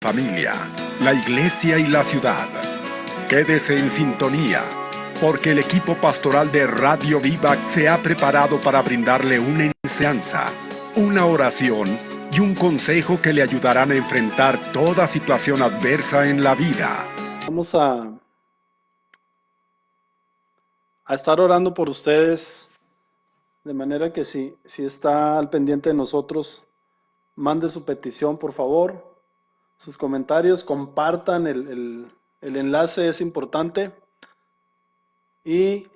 familia, la iglesia y la ciudad. Quédese en sintonía, porque el equipo pastoral de Radio Vivac se ha preparado para brindarle una enseñanza, una oración y un consejo que le ayudarán a enfrentar toda situación adversa en la vida. Vamos a estar orando por ustedes, de manera que si está al pendiente de nosotros, mande su petición, por favor, sus comentarios, compartan el enlace, es importante, y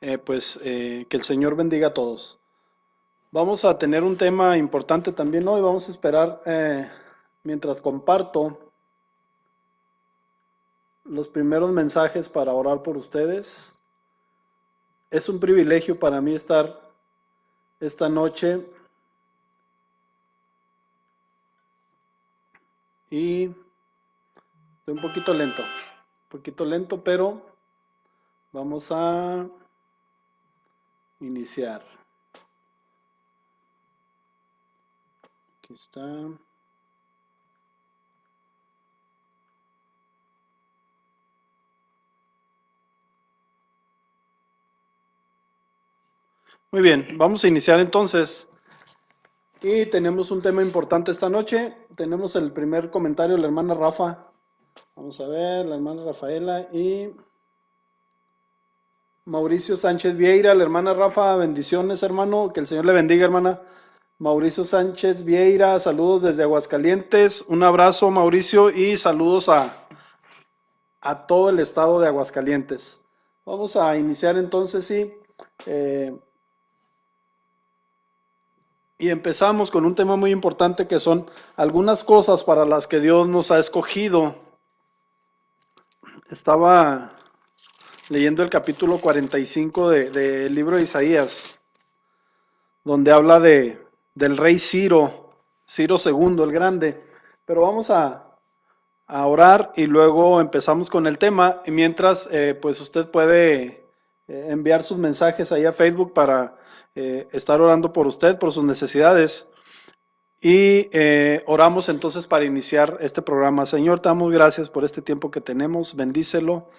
que el Señor bendiga a todos. Vamos a tener un tema importante también hoy. Vamos a esperar mientras comparto los primeros mensajes para orar por ustedes. Es un privilegio para mí estar esta noche y estoy un poquito lento, pero vamos a iniciar. Aquí está. Muy bien, vamos a iniciar entonces. Y tenemos un tema importante esta noche. Tenemos el primer comentario de la hermana Rafa. Vamos a ver, la hermana Rafaela y Mauricio Sánchez Vieira. La hermana Rafa, bendiciones, hermano. Que el Señor le bendiga, hermana. Mauricio Sánchez Vieira, saludos desde Aguascalientes. Un abrazo, Mauricio, y saludos a todo el estado de Aguascalientes. Vamos a iniciar entonces, sí. Y empezamos con un tema muy importante que son algunas cosas para las que Dios nos ha escogido. Estaba leyendo el capítulo 45 del libro de Isaías, donde habla del rey Ciro II, el grande. Pero vamos a orar y luego empezamos con el tema. Y mientras, pues usted puede enviar sus mensajes ahí a Facebook para estar orando por usted, por sus necesidades. Y oramos entonces para iniciar este programa. Señor, te damos gracias por este tiempo que tenemos, bendícelo.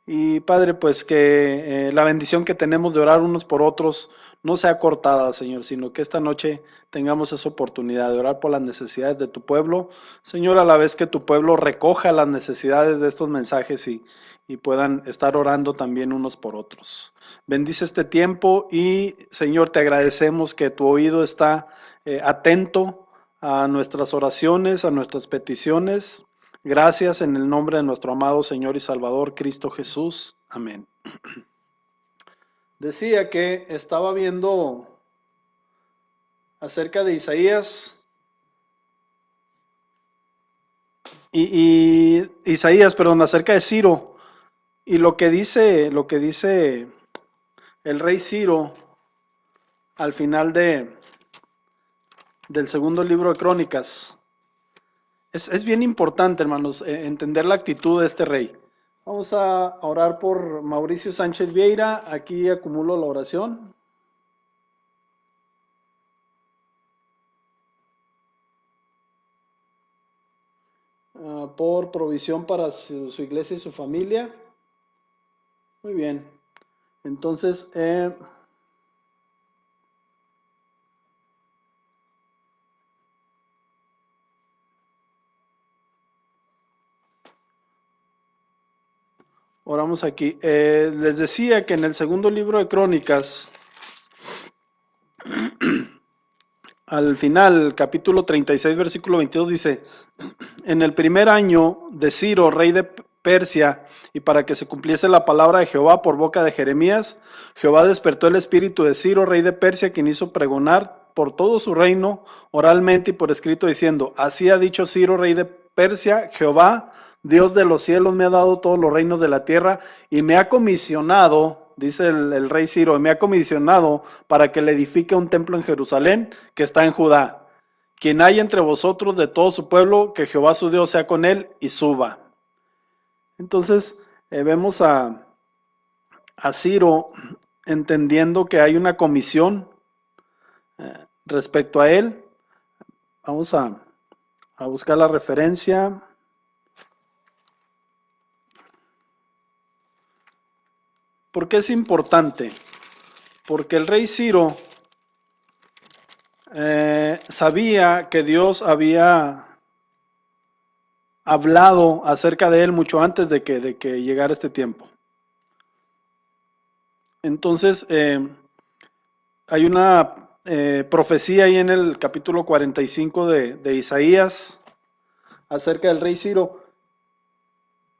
Y Padre, pues que la bendición que tenemos de orar unos por otros no sea cortada, Señor, sino que esta noche tengamos esa oportunidad de orar por las necesidades de tu pueblo. Señor, a la vez que tu pueblo recoja las necesidades de estos mensajes y puedan estar orando también unos por otros. Bendice este tiempo y, Señor, te agradecemos que tu oído está atento a nuestras oraciones, a nuestras peticiones. Gracias en el nombre de nuestro amado Señor y Salvador Cristo Jesús. Amén. Decía que estaba viendo acerca de Isaías acerca de Ciro y lo que dice el rey Ciro al final del segundo libro de Crónicas. Es bien importante, hermanos, entender la actitud de este rey. Vamos a orar por Mauricio Sánchez Vieira. Aquí acumulo la oración. Por provisión para su iglesia y su familia. Muy bien. Entonces, oramos aquí. Les decía que en el segundo libro de Crónicas, al final, capítulo 36, versículo 22, dice: en el primer año de Ciro, rey de Persia, y para que se cumpliese la palabra de Jehová por boca de Jeremías, Jehová despertó el espíritu de Ciro, rey de Persia, quien hizo pregonar por todo su reino, oralmente y por escrito, diciendo: así ha dicho Ciro, rey de Persia, Jehová, Dios de los cielos, me ha dado todos los reinos de la tierra, y me ha comisionado, dice el rey Ciro, me ha comisionado para que le edifique un templo en Jerusalén, que está en Judá. Quien hay entre vosotros de todo su pueblo, que Jehová su Dios sea con él y suba. Entonces vemos a Ciro entendiendo que hay una comisión respecto a él. Vamos a buscar la referencia. ¿Por qué es importante? Porque el rey Ciro sabía que Dios había hablado acerca de él mucho antes de que llegara este tiempo. Entonces, hay una profecía ahí en el capítulo 45 de Isaías acerca del rey Ciro,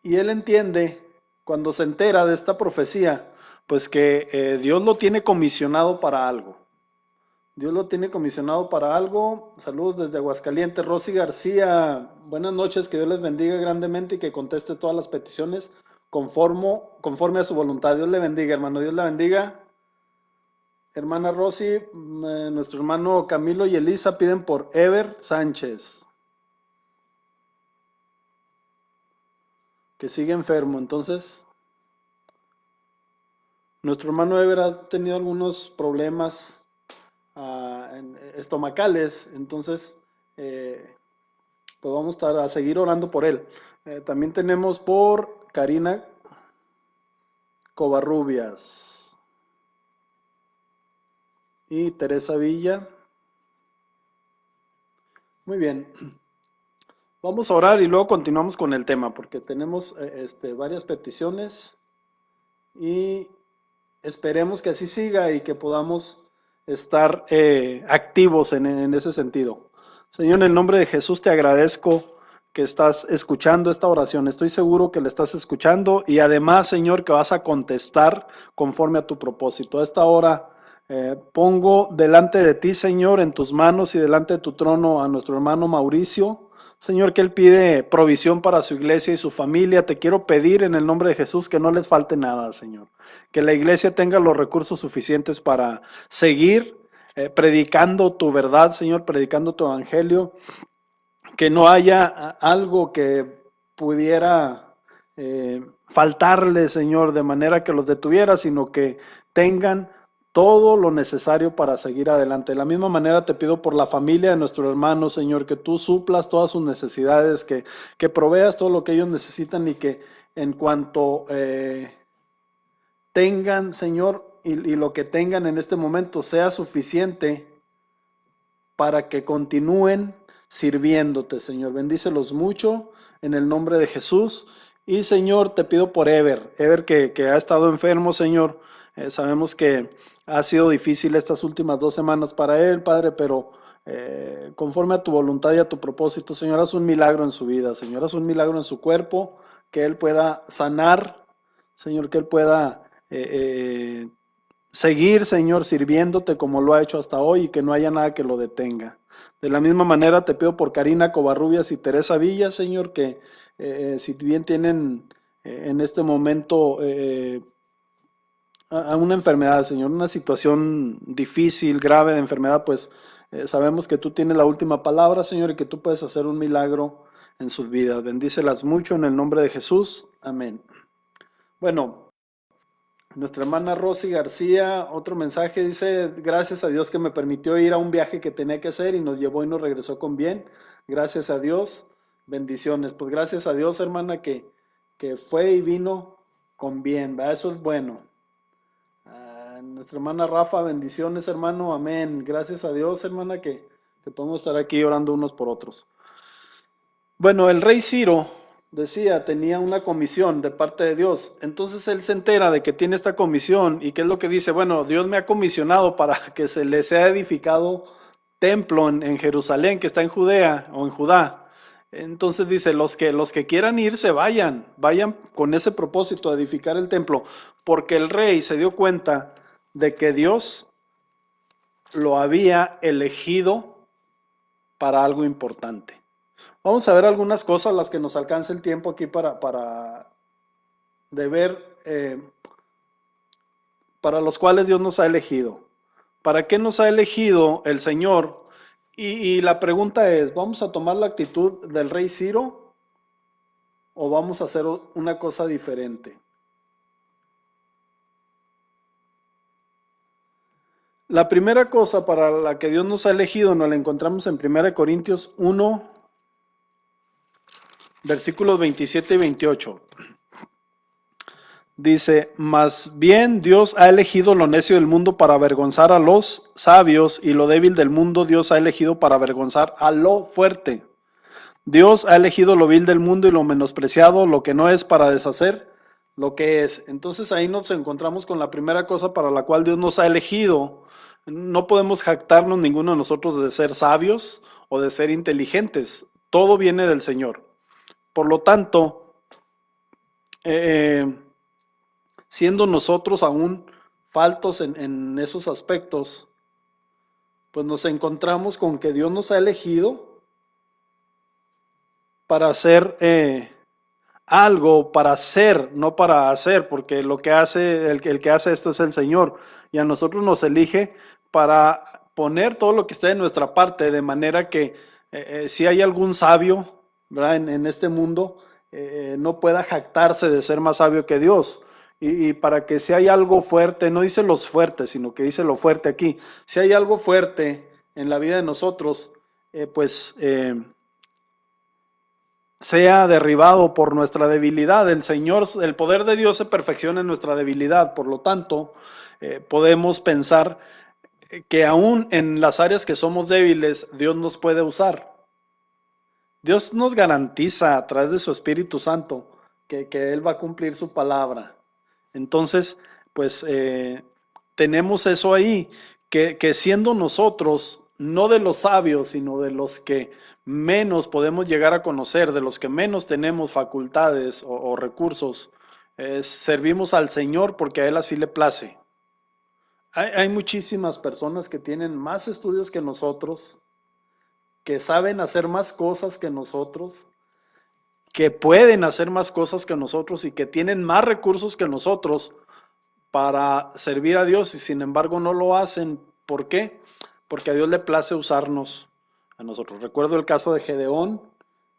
y él entiende, cuando se entera de esta profecía, pues que Dios lo tiene comisionado para algo. Dios lo tiene comisionado para algo. Saludos desde Aguascalientes. Rosy García, buenas noches, que Dios les bendiga grandemente y que conteste todas las peticiones conforme a su voluntad. Dios le bendiga, hermano, Dios la bendiga. Hermana Rosy, nuestro hermano Camilo y Elisa piden por Ever Sánchez, que sigue enfermo. Entonces, nuestro hermano Ever ha tenido algunos problemas estomacales, entonces pues vamos a seguir orando por él. También tenemos por Karina Covarrubias y Teresa Villa. Muy bien, vamos a orar y luego continuamos con el tema, porque tenemos varias peticiones y esperemos que así siga y que podamos estar activos en ese sentido. Señor, en el nombre de Jesús te agradezco que estás escuchando esta oración. Estoy seguro que la estás escuchando y además, Señor, que vas a contestar conforme a tu propósito. A esta hora pongo delante de ti, Señor, en tus manos y delante de tu trono a nuestro hermano Mauricio. Señor, que él pide provisión para su iglesia y su familia. Te quiero pedir en el nombre de Jesús que no les falte nada, Señor. Que la iglesia tenga los recursos suficientes para seguir predicando tu verdad, Señor, predicando tu evangelio. Que no haya algo que pudiera faltarle, Señor, de manera que los detuviera, sino que tengan todo lo necesario para seguir adelante. De la misma manera te pido por la familia de nuestro hermano, Señor, que tú suplas todas sus necesidades, que proveas todo lo que ellos necesitan y que en cuanto tengan, Señor, y lo que tengan en este momento sea suficiente para que continúen sirviéndote, Señor. Bendícelos mucho en el nombre de Jesús. Y, Señor, te pido por Ever que ha estado enfermo, Señor. Sabemos que ha sido difícil estas últimas 2 semanas para él, Padre, pero conforme a tu voluntad y a tu propósito, Señor, haz un milagro en su vida, Señor, haz un milagro en su cuerpo, que él pueda sanar, Señor, que él pueda seguir, Señor, sirviéndote como lo ha hecho hasta hoy y que no haya nada que lo detenga. De la misma manera te pido por Karina Covarrubias y Teresa Villa, Señor, que si bien tienen en este momento a una enfermedad, Señor, una situación difícil, grave de enfermedad, pues sabemos que tú tienes la última palabra, Señor, y que tú puedes hacer un milagro en sus vidas. Bendícelas mucho en el nombre de Jesús. Amén. Bueno, nuestra hermana Rosy García, otro mensaje, dice: gracias a Dios que me permitió ir a un viaje que tenía que hacer y nos llevó y nos regresó con bien. Gracias a Dios, bendiciones. Pues gracias a Dios, hermana, que fue y vino con bien, ¿verdad? Eso es bueno. Nuestra hermana Rafa, bendiciones, hermano, amén. Gracias a Dios, hermana, que podemos estar aquí orando unos por otros. Bueno, el rey Ciro, decía, tenía una comisión de parte de Dios. Entonces él se entera de que tiene esta comisión y qué es lo que dice: bueno, Dios me ha comisionado para que se le sea edificado templo en Jerusalén, que está en Judea o en Judá. Entonces dice: los que quieran irse, vayan con ese propósito de edificar el templo, porque el rey se dio cuenta de que Dios lo había elegido para algo importante. Vamos a ver algunas cosas, las que nos alcance el tiempo aquí para de ver, para los cuales Dios nos ha elegido. ¿Para qué nos ha elegido el Señor? Y la pregunta es: ¿vamos a tomar la actitud del rey Ciro o vamos a hacer una cosa diferente? La primera cosa para la que Dios nos ha elegido nos la encontramos en 1 Corintios 1, versículos 27 y 28. Dice, más bien Dios ha elegido lo necio del mundo para avergonzar a los sabios, y lo débil del mundo Dios ha elegido para avergonzar a lo fuerte. Dios ha elegido lo vil del mundo y lo menospreciado, lo que no es, para deshacer lo que es. Entonces ahí nos encontramos con la primera cosa para la cual Dios nos ha elegido. No podemos jactarnos ninguno de nosotros de ser sabios o de ser inteligentes. Todo viene del Señor. Por lo tanto, siendo nosotros aún faltos en esos aspectos, pues nos encontramos con que Dios nos ha elegido para hacer algo, para hacer, no para hacer, porque lo que hace, el que hace esto es el Señor, y a nosotros nos elige para poner todo lo que esté de nuestra parte, de manera que si hay algún sabio, ¿verdad? En este mundo, no pueda jactarse de ser más sabio que Dios. Y para que si hay algo fuerte, no dice los fuertes, sino que dice lo fuerte aquí, si hay algo fuerte en la vida de nosotros, sea derribado por nuestra debilidad. El Señor, el poder de Dios se perfecciona en nuestra debilidad. Por lo tanto, podemos pensar que aún en las áreas que somos débiles, Dios nos puede usar. Dios nos garantiza a través de su Espíritu Santo que Él va a cumplir su palabra. Entonces, pues tenemos eso ahí, que siendo nosotros, no de los sabios, sino de los que menos podemos llegar a conocer, de los que menos tenemos facultades o recursos, servimos al Señor porque a Él así le place. Hay muchísimas personas que tienen más estudios que nosotros, que saben hacer más cosas que nosotros, que pueden hacer más cosas que nosotros y que tienen más recursos que nosotros para servir a Dios, y sin embargo no lo hacen. ¿Por qué? Porque a Dios le place usarnos a nosotros. Recuerdo el caso de Gedeón,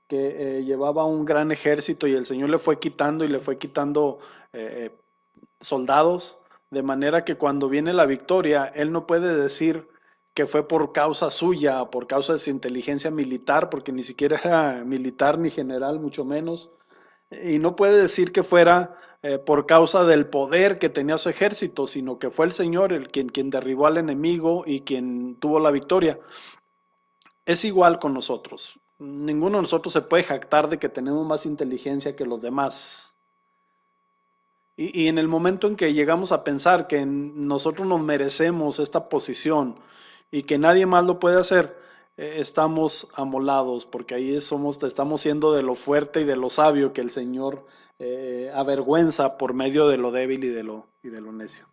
que llevaba un gran ejército y el Señor le fue quitando y le fue quitando soldados, de manera que cuando viene la victoria, él no puede decir que fue por causa suya, por causa de su inteligencia militar, porque ni siquiera era militar ni general, mucho menos, y no puede decir que fuera por causa del poder que tenía su ejército, sino que fue el Señor quien derribó al enemigo y quien tuvo la victoria. Es igual con nosotros. Ninguno de nosotros se puede jactar de que tenemos más inteligencia que los demás. Y en el momento en que llegamos a pensar que nosotros nos merecemos esta posición y que nadie más lo puede hacer, estamos amolados, porque ahí estamos siendo de lo fuerte y de lo sabio que el Señor avergüenza por medio de lo débil y de lo necio.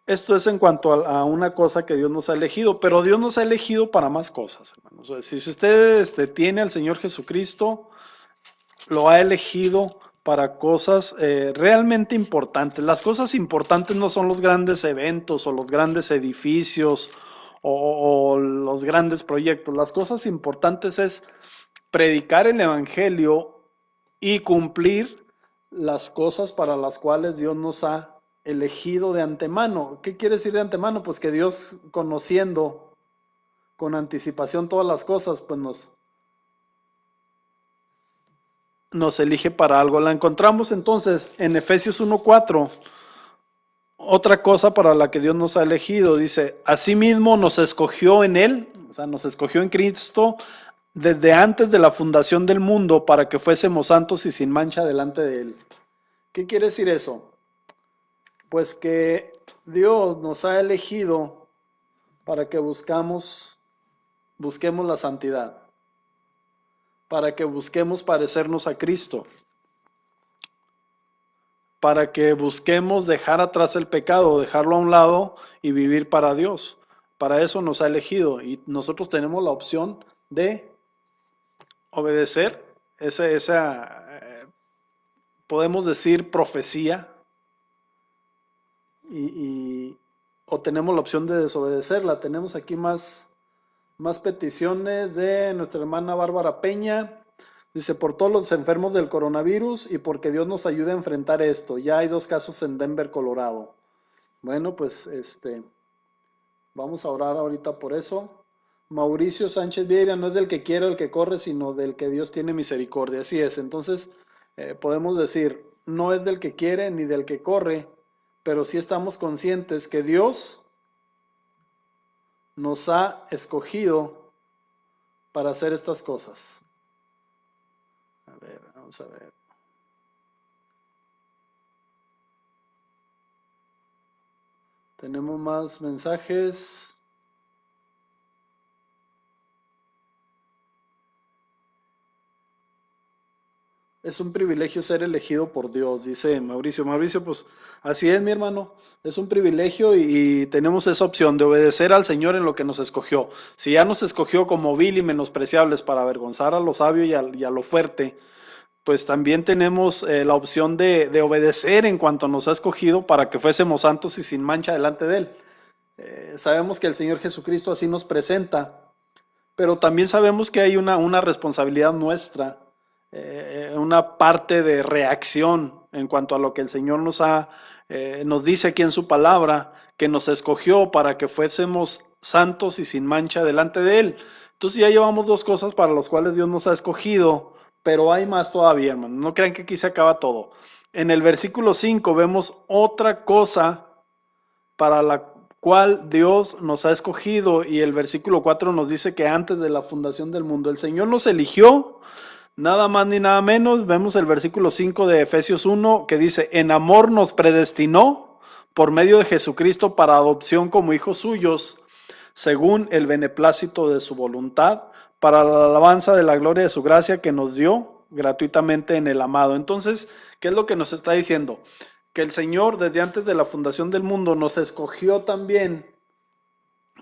Esto es en cuanto a una cosa que Dios nos ha elegido, pero Dios nos ha elegido para más cosas, hermanos. O sea, si usted tiene al Señor Jesucristo, lo ha elegido para cosas realmente importantes. Las cosas importantes no son los grandes eventos o los grandes edificios o los grandes proyectos. Las cosas importantes es predicar el Evangelio y cumplir las cosas para las cuales Dios nos ha elegido de antemano. ¿Qué quiere decir de antemano? Pues que Dios, conociendo con anticipación todas las cosas, pues nos elige para algo. La encontramos entonces en Efesios 1:4. Otra cosa para la que Dios nos ha elegido, dice, asimismo nos escogió en Él, o sea, nos escogió en Cristo desde antes de la fundación del mundo para que fuésemos santos y sin mancha delante de Él. ¿Qué quiere decir eso? Pues que Dios nos ha elegido para que busquemos la santidad, para que busquemos parecernos a Cristo, para que busquemos dejar atrás el pecado, dejarlo a un lado y vivir para Dios. Para eso nos ha elegido y nosotros tenemos la opción de obedecer podemos decir profecía, o tenemos la opción de desobedecerla. Tenemos aquí más peticiones de nuestra hermana Bárbara Peña. Dice, por todos los enfermos del coronavirus y porque Dios nos ayude a enfrentar esto. Ya hay 2 casos en Denver, Colorado. Bueno, pues vamos a orar ahorita por eso. Mauricio Sánchez Vieira, no es del que quiere el que corre, sino del que Dios tiene misericordia. Así es. Entonces, podemos decir, no es del que quiere ni del que corre, pero sí estamos conscientes que Dios nos ha escogido para hacer estas cosas. A ver, vamos a ver. Tenemos más mensajes. Es un privilegio ser elegido por Dios, dice Mauricio. Mauricio, pues así es, mi hermano. Es un privilegio y tenemos esa opción de obedecer al Señor en lo que nos escogió. Si ya nos escogió como vil y menospreciables para avergonzar a lo sabio y a lo fuerte, pues también tenemos la opción de obedecer en cuanto nos ha escogido para que fuésemos santos y sin mancha delante de Él. Sabemos que el Señor Jesucristo así nos presenta, pero también sabemos que hay una responsabilidad nuestra, una parte de reacción en cuanto a lo que el Señor nos dice aquí en su palabra, que nos escogió para que fuésemos santos y sin mancha delante de Él. Entonces ya llevamos dos cosas para las cuales Dios nos ha escogido, pero hay más todavía, hermano. No crean que aquí se acaba todo. En el versículo 5 vemos otra cosa para la cual Dios nos ha escogido, y el versículo 4 nos dice que antes de la fundación del mundo el Señor nos eligió, nada más ni nada menos. Vemos el versículo 5 de Efesios 1 que dice: en amor nos predestinó por medio de Jesucristo para adopción como hijos suyos, según el beneplácito de su voluntad, para la alabanza de la gloria de su gracia que nos dio gratuitamente en el amado. Entonces, ¿qué es lo que nos está diciendo? Que el Señor desde antes de la fundación del mundo nos escogió también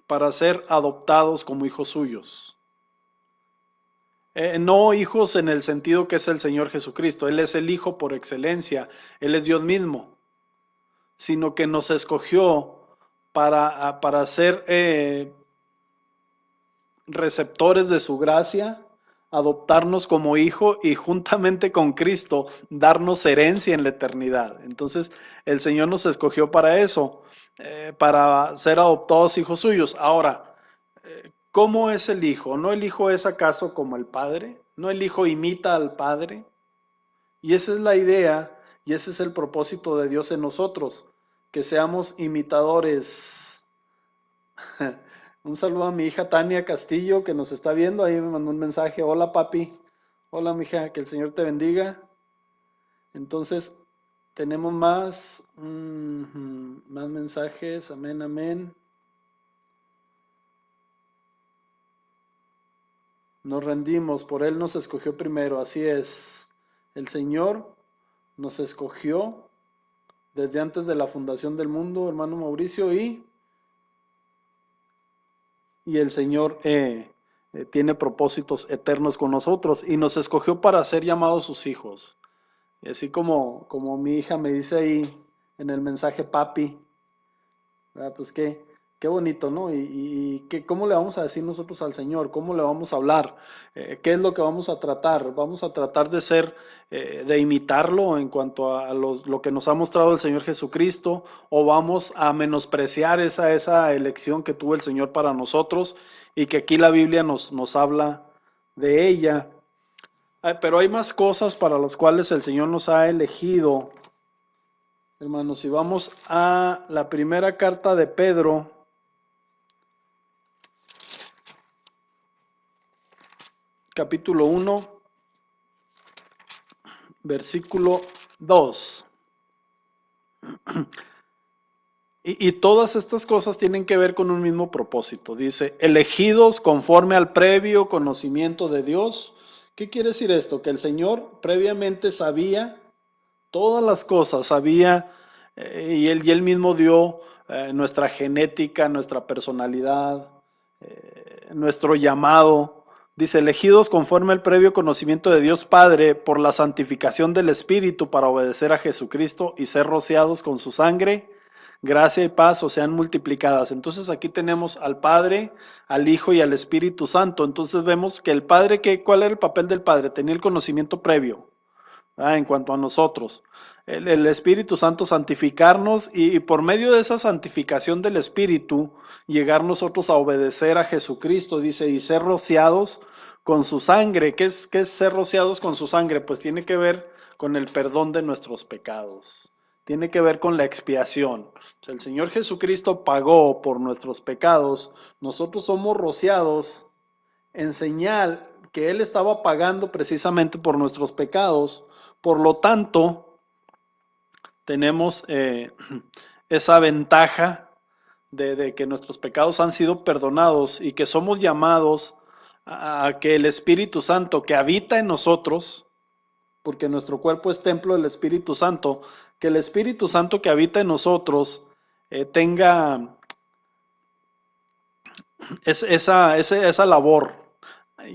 para ser adoptados como hijos suyos. No hijos en el sentido que es el Señor Jesucristo, Él es el Hijo por excelencia, Él es Dios mismo, sino que nos escogió para ser receptores de su gracia, adoptarnos como hijo y juntamente con Cristo darnos herencia en la eternidad. Entonces el Señor nos escogió para eso, para ser adoptados hijos suyos. Ahora, ¿cómo es el hijo? ¿No el hijo es acaso como el padre? ¿No el hijo imita al padre? Y esa es la idea y ese es el propósito de Dios en nosotros, que seamos imitadores. Un saludo a mi hija Tania Castillo, que nos está viendo. Ahí me mandó un mensaje: hola papi, hola mija, que el Señor te bendiga. Entonces tenemos más mensajes. Amén, amén. Nos rendimos, por Él nos escogió primero. Así es, el Señor nos escogió desde antes de la fundación del mundo, hermano Mauricio, y el Señor tiene propósitos eternos con nosotros y nos escogió para ser llamados sus hijos. Y así como mi hija me dice ahí en el mensaje papi, ¿verdad? Pues qué bonito, ¿no? Y ¿cómo le vamos a decir nosotros al Señor? ¿Cómo le vamos a hablar? ¿Qué es lo que vamos a tratar? ¿Vamos a tratar de ser, de imitarlo en cuanto a lo que nos ha mostrado el Señor Jesucristo? ¿O vamos a menospreciar esa elección que tuvo el Señor para nosotros y que aquí la Biblia nos habla de ella? Pero hay más cosas para las cuales el Señor nos ha elegido. Hermanos, si vamos a la primera carta de Pedro, capítulo 1, versículo 2. Y todas estas cosas tienen que ver con un mismo propósito. Dice, elegidos conforme al previo conocimiento de Dios. ¿Qué quiere decir esto? Que el Señor previamente sabía todas las cosas, sabía, y él mismo dio nuestra genética, nuestra personalidad, nuestro llamado. Dice, elegidos conforme al previo conocimiento de Dios Padre por la santificación del Espíritu para obedecer a Jesucristo y ser rociados con su sangre, gracia y paz os sean multiplicadas. Entonces aquí tenemos al Padre, al Hijo y al Espíritu Santo. Entonces vemos que el Padre, ¿cuál era el papel del Padre? Tenía el conocimiento previo, en cuanto a nosotros. El Espíritu Santo santificarnos y por medio de esa santificación del Espíritu llegar nosotros a obedecer a Jesucristo, dice, y ser rociados con su sangre. Qué es ser rociados con su sangre? Pues tiene que ver con el perdón de nuestros pecados. Tiene que ver con la expiación. O sea, el Señor Jesucristo pagó por nuestros pecados. Nosotros somos rociados en señal que Él estaba pagando precisamente por nuestros pecados. Por lo tanto, tenemos esa ventaja de que nuestros pecados han sido perdonados y que somos llamados a que el Espíritu Santo que habita en nosotros, porque nuestro cuerpo es templo del Espíritu Santo, que el Espíritu Santo que habita en nosotros tenga esa labor,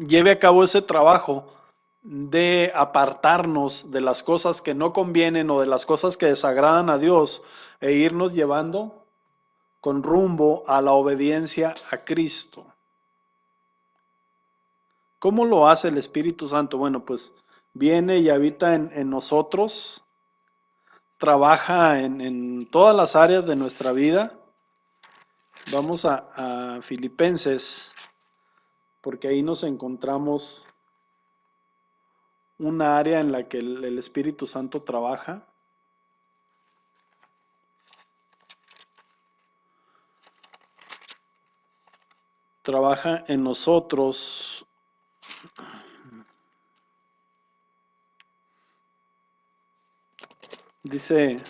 lleve a cabo ese trabajo de apartarnos de las cosas que no convienen o de las cosas que desagradan a Dios e irnos llevando con rumbo a la obediencia a Cristo. ¿Cómo lo hace el Espíritu Santo? Bueno, pues viene y habita en nosotros, trabaja en todas las áreas de nuestra vida. Vamos a Filipenses, porque ahí nos encontramos una área en la que el Espíritu Santo trabaja. Trabaja en nosotros. Dice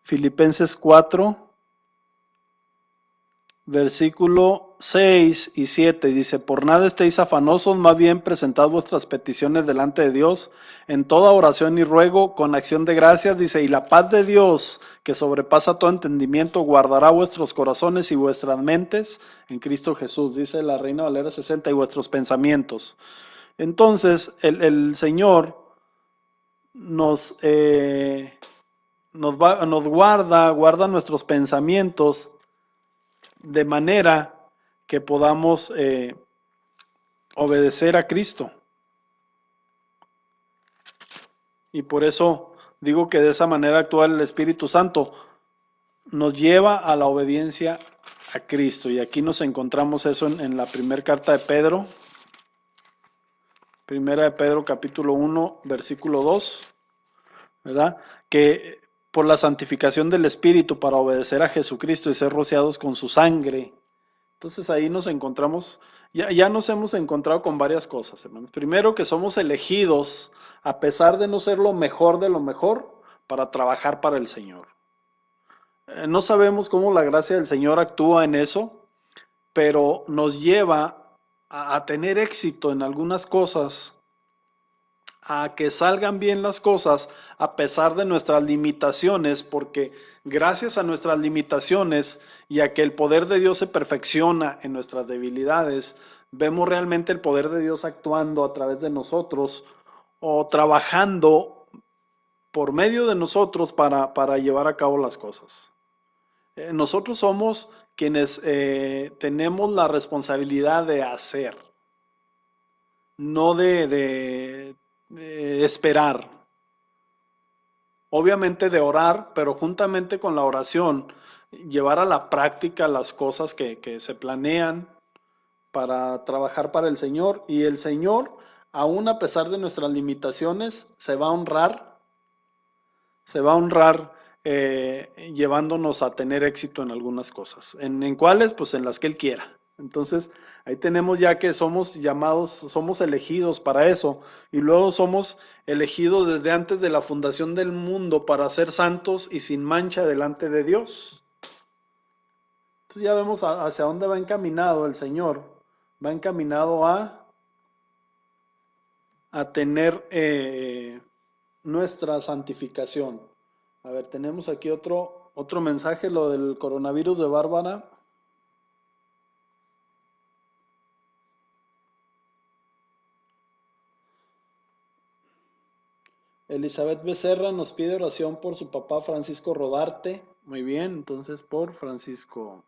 Filipenses 4, versículo 6 y 7, dice: por nada estéis afanosos, más bien presentad vuestras peticiones delante de Dios en toda oración y ruego con acción de gracias, dice, y la paz de Dios, que sobrepasa todo entendimiento, guardará vuestros corazones y vuestras mentes en Cristo Jesús, dice la Reina Valera 60, y vuestros pensamientos. Entonces el Señor nos guarda nuestros pensamientos de manera que podamos obedecer a Cristo. Y por eso digo que de esa manera actúa el Espíritu Santo. Nos lleva a la obediencia a Cristo. Y aquí nos encontramos eso en la primera carta de Pedro. Primera de Pedro capítulo 1, versículo 2. ¿Verdad? Que por la santificación del Espíritu para obedecer a Jesucristo y ser rociados con su sangre. Entonces ahí nos encontramos, ya nos hemos encontrado con varias cosas, hermanos. Primero, que somos elegidos, a pesar de no ser lo mejor de lo mejor, para trabajar para el Señor. No sabemos cómo la gracia del Señor actúa en eso, pero nos lleva a tener éxito en algunas cosas, a que salgan bien las cosas a pesar de nuestras limitaciones, porque gracias a nuestras limitaciones y a que el poder de Dios se perfecciona en nuestras debilidades, vemos realmente el poder de Dios actuando a través de nosotros o trabajando por medio de nosotros para llevar a cabo las cosas. Nosotros somos quienes tenemos la responsabilidad de hacer, no de esperar. Obviamente de orar, pero juntamente con la oración, llevar a la práctica las cosas que se planean para trabajar para el Señor. Y el Señor, aún a pesar de nuestras limitaciones, se va a honrar llevándonos a tener éxito en algunas cosas. ¿En cuáles? Pues en las que Él quiera. Entonces, ahí tenemos ya que somos llamados, somos elegidos para eso, y luego somos elegidos desde antes de la fundación del mundo para ser santos y sin mancha delante de Dios. Entonces ya vemos hacia dónde va encaminado el Señor. Va encaminado a tener nuestra santificación. A ver, tenemos aquí otro mensaje, lo del coronavirus de Bárbara. Elizabeth Becerra nos pide oración por su papá Francisco Rodarte. Muy bien, entonces por Francisco.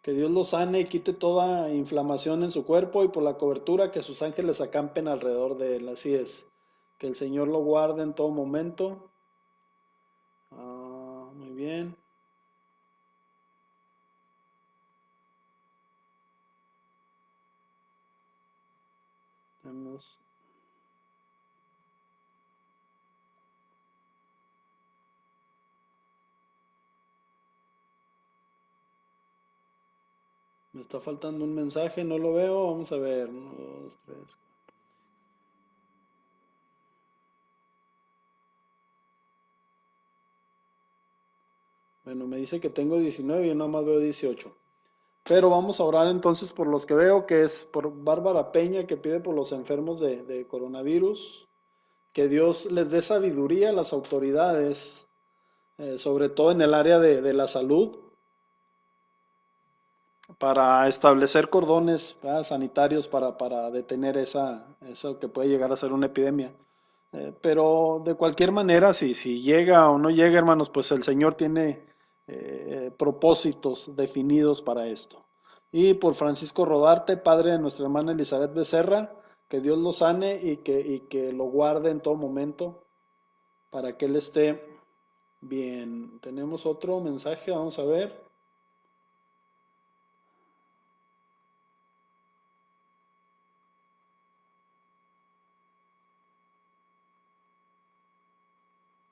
Que Dios lo sane y quite toda inflamación en su cuerpo y por la cobertura que sus ángeles acampen alrededor de él. Así es. Que el Señor lo guarde en todo momento. Muy bien. Hemos- Me está faltando un mensaje, no lo veo. Vamos a ver. 1, 2, 3. Bueno, me dice que tengo 19 y yo nada más veo 18. Pero vamos a orar entonces por los que veo, que es por Bárbara Peña, que pide por los enfermos de coronavirus. Que Dios les dé sabiduría a las autoridades, sobre todo en el área de la salud, para establecer cordones, ¿verdad?, sanitarios para detener eso que puede llegar a ser una epidemia. Pero de cualquier manera, si llega o no llega, hermanos, pues el Señor tiene propósitos definidos para esto. Y por Francisco Rodarte, padre de nuestra hermana Elizabeth Becerra, que Dios lo sane y que lo guarde en todo momento para que él esté bien. Tenemos otro mensaje, vamos a ver.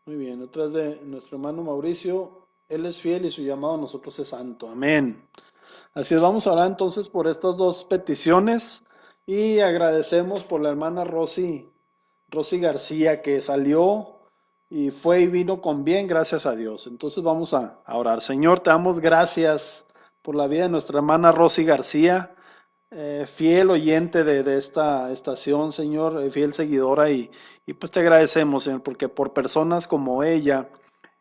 Muy bien, otra es de nuestro hermano Mauricio. Él es fiel y su llamado a nosotros es santo. Amén. Así es, vamos a orar entonces por estas dos peticiones y agradecemos por la hermana Rosy García, que salió y fue y vino con bien, gracias a Dios. Entonces vamos a orar. Señor, te damos gracias por la vida de nuestra hermana Rosy García, fiel oyente de esta estación, Señor, fiel seguidora, y pues te agradecemos, Señor, porque por personas como ella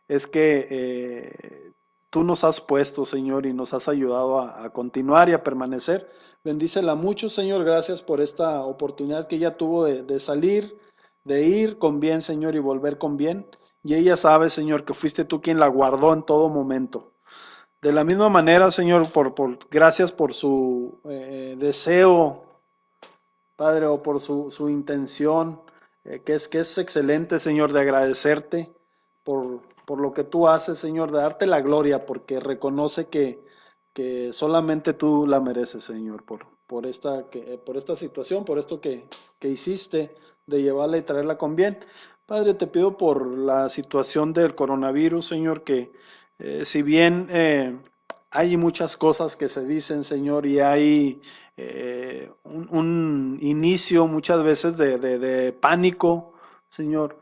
es que tú nos has puesto, Señor, y nos has ayudado a continuar y a permanecer. Bendícela mucho, Señor, gracias por esta oportunidad que ella tuvo de salir, de ir con bien, Señor, y volver con bien. Y ella sabe, Señor, que fuiste tú quien la guardó en todo momento. De la misma manera, Señor, gracias por su deseo, Padre, o por su intención, que es excelente, Señor, de agradecerte por lo que tú haces, Señor, de darte la gloria, porque reconoce que solamente tú la mereces, Señor, por esta situación, por esto que hiciste, de llevarla y traerla con bien. Padre, te pido por la situación del coronavirus, Señor, que si bien hay muchas cosas que se dicen, Señor, y hay un inicio muchas veces de pánico, Señor,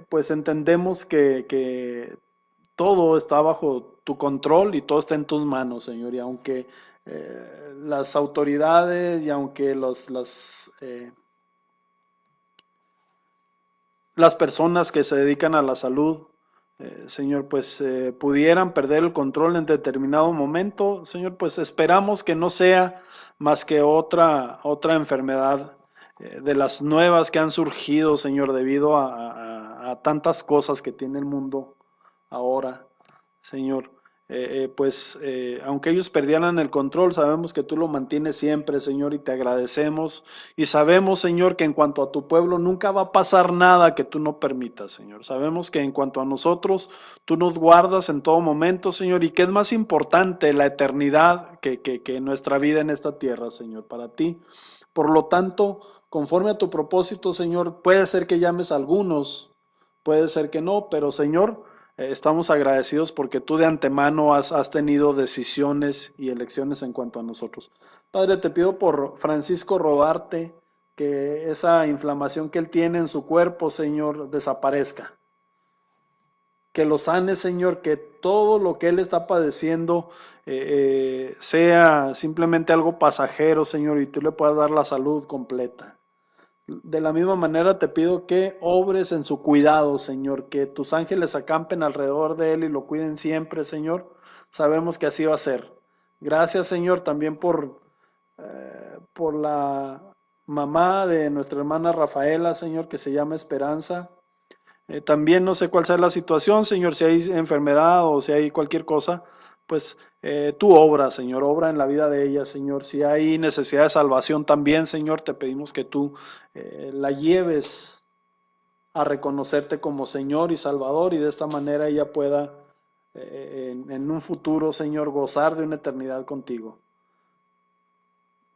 pues entendemos que todo está bajo tu control y todo está en tus manos, Señor, y aunque las autoridades y aunque las personas que se dedican a la salud, Señor, pues pudieran perder el control en determinado momento, Señor, pues esperamos que no sea más que otra enfermedad de las nuevas que han surgido, Señor, debido a tantas cosas que tiene el mundo ahora, Señor. Aunque ellos perdieran el control, sabemos que tú lo mantienes siempre, Señor, y te agradecemos. Y sabemos, Señor, que en cuanto a tu pueblo nunca va a pasar nada que tú no permitas, Señor. Sabemos que en cuanto a nosotros, tú nos guardas en todo momento, Señor, y que es más importante la eternidad que nuestra vida en esta tierra, Señor, para ti. Por lo tanto, conforme a tu propósito, Señor, puede ser que llames a algunos, puede ser que no, pero Señor, estamos agradecidos porque tú de antemano has tenido decisiones y elecciones en cuanto a nosotros. Padre, te pido por Francisco Rodarte, que esa inflamación que él tiene en su cuerpo, Señor, desaparezca. Que lo sane, Señor, que todo lo que él está padeciendo sea simplemente algo pasajero, Señor, y tú le puedas dar la salud completa. De la misma manera te pido que obres en su cuidado, Señor, que tus ángeles acampen alrededor de él y lo cuiden siempre, Señor. Sabemos que así va a ser. Gracias, Señor, también por la mamá de nuestra hermana Rafaela, Señor, que se llama Esperanza. También no sé cuál sea la situación, Señor, si hay enfermedad o si hay cualquier cosa, pues tú obra, Señor, obra en la vida de ella, Señor. Si hay necesidad de salvación también, Señor, te pedimos que tú la lleves a reconocerte como Señor y Salvador y de esta manera ella pueda en un futuro, Señor, gozar de una eternidad contigo.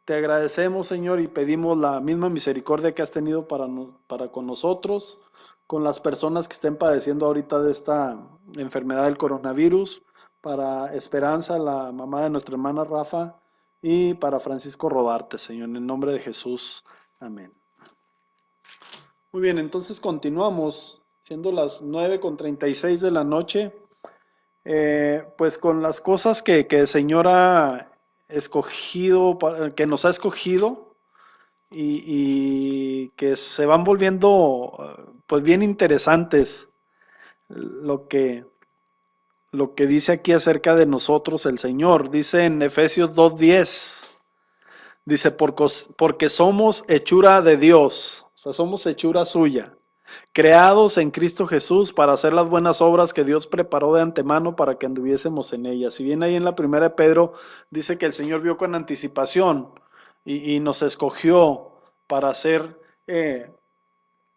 Te agradecemos, Señor, y pedimos la misma misericordia que has tenido para con nosotros, con las personas que estén padeciendo ahorita de esta enfermedad del coronavirus, para Esperanza, la mamá de nuestra hermana Rafa, y para Francisco Rodarte, Señor, en el nombre de Jesús. Amén. Muy bien, entonces continuamos, siendo las 9:36 de la noche, pues con las cosas que el Señor ha escogido, que nos ha escogido y que se van volviendo pues bien interesantes lo que, lo que dice aquí acerca de nosotros el Señor. Dice en Efesios 2:10, dice, porque somos hechura de Dios, o sea, somos hechura suya, creados en Cristo Jesús para hacer las buenas obras que Dios preparó de antemano para que anduviésemos en ellas. Si bien ahí en la primera de Pedro dice que el Señor vio con anticipación y nos escogió para ser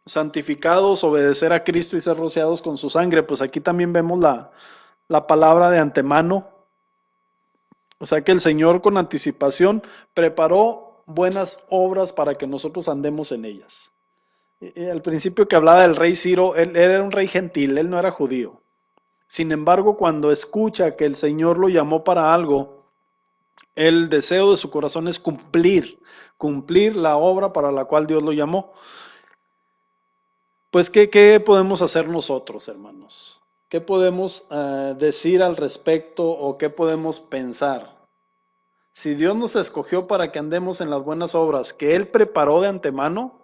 santificados, obedecer a Cristo y ser rociados con su sangre, pues aquí también vemos la palabra de antemano. O sea que el Señor con anticipación preparó buenas obras para que nosotros andemos en ellas. Al principio que hablaba del rey Ciro, él era un rey gentil, él no era judío. Sin embargo, cuando escucha que el Señor lo llamó para algo, el deseo de su corazón es cumplir la obra para la cual Dios lo llamó. Pues, ¿qué podemos hacer nosotros, hermanos? ¿Qué podemos decir al respecto o qué podemos pensar? Si Dios nos escogió para que andemos en las buenas obras que Él preparó de antemano,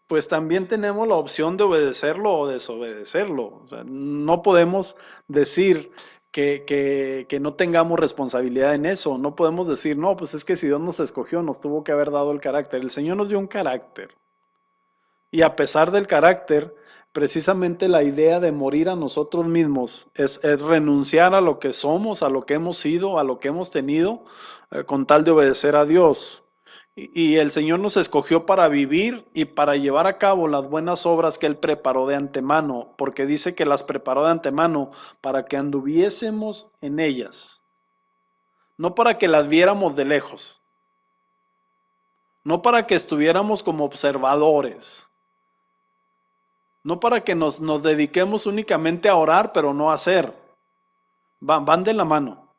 pues también tenemos la opción de obedecerlo o desobedecerlo. O sea, no podemos decir que no tengamos responsabilidad en eso. No podemos decir, no, pues es que si Dios nos escogió, nos tuvo que haber dado el carácter. El Señor nos dio un carácter. Y a pesar del carácter, precisamente la idea de morir a nosotros mismos es renunciar a lo que somos, a lo que hemos sido, a lo que hemos tenido, con tal de obedecer a Dios. Y el Señor nos escogió para vivir y para llevar a cabo las buenas obras que Él preparó de antemano, porque dice que las preparó de antemano para que anduviésemos en ellas, no para que las viéramos de lejos, no para que estuviéramos como observadores, no para que nos dediquemos únicamente a orar, pero no a hacer. Van de la mano.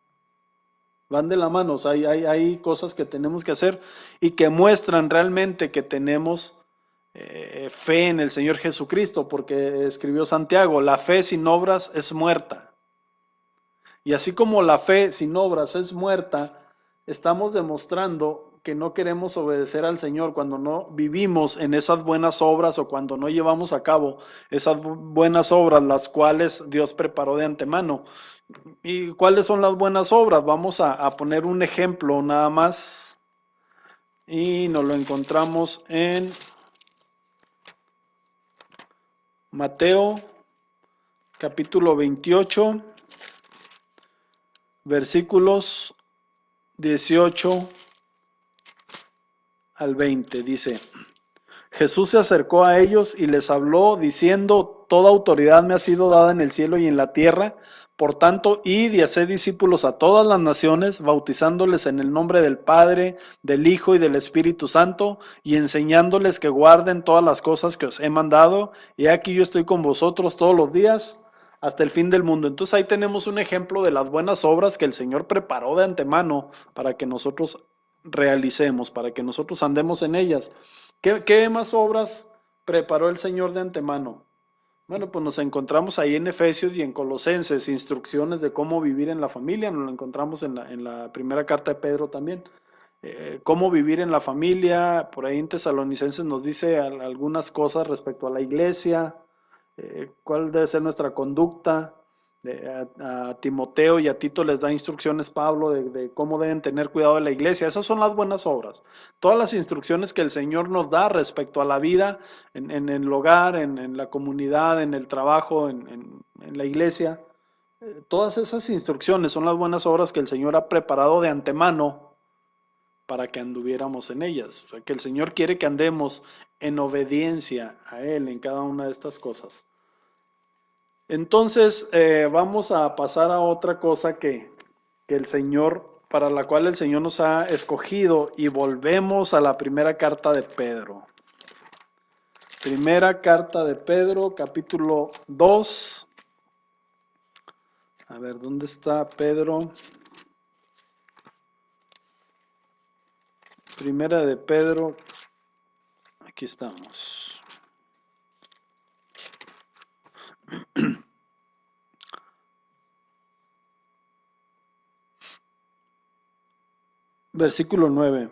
Van de la mano. O sea, hay cosas que tenemos que hacer y que muestran realmente que tenemos fe en el Señor Jesucristo, porque escribió Santiago, la fe sin obras es muerta. Y así como la fe sin obras es muerta, estamos demostrando que no queremos obedecer al Señor cuando no vivimos en esas buenas obras o cuando no llevamos a cabo esas buenas obras, las cuales Dios preparó de antemano. ¿Y cuáles son las buenas obras? Vamos a poner un ejemplo nada más y nos lo encontramos en Mateo capítulo 28, versículos 18 al 20. Dice, Jesús se acercó a ellos y les habló diciendo, toda autoridad me ha sido dada en el cielo y en la tierra, por tanto, id y haced discípulos a todas las naciones, bautizándoles en el nombre del Padre, del Hijo y del Espíritu Santo, y enseñándoles que guarden todas las cosas que os he mandado, y aquí yo estoy con vosotros todos los días, hasta el fin del mundo. Entonces ahí tenemos un ejemplo de las buenas obras que el Señor preparó de antemano para que nosotros realicemos, para que nosotros andemos en ellas. ¿Qué más obras preparó el Señor de antemano? Bueno, pues nos encontramos ahí en Efesios y en Colosenses, instrucciones de cómo vivir en la familia, nos lo encontramos en la primera carta de Pedro también. Cómo vivir en la familia, por ahí en Tesalonicenses nos dice algunas cosas respecto a la iglesia, cuál debe ser nuestra conducta. A Timoteo y a Tito les da instrucciones Pablo de cómo deben tener cuidado de la iglesia. Esas son las buenas obras. Todas las instrucciones que el Señor nos da respecto a la vida en el hogar, en la comunidad, en el trabajo, en la iglesia. Todas esas instrucciones son las buenas obras que el Señor ha preparado de antemano para que anduviéramos en ellas. O sea, que el Señor quiere que andemos en obediencia a Él en cada una de estas cosas. Entonces vamos a pasar a otra cosa que el Señor para la cual el Señor nos ha escogido, y volvemos a la primera carta de Pedro. Primera carta de Pedro, capítulo 2. A ver, ¿dónde está Pedro? Primera de Pedro, aquí estamos. Versículo 9.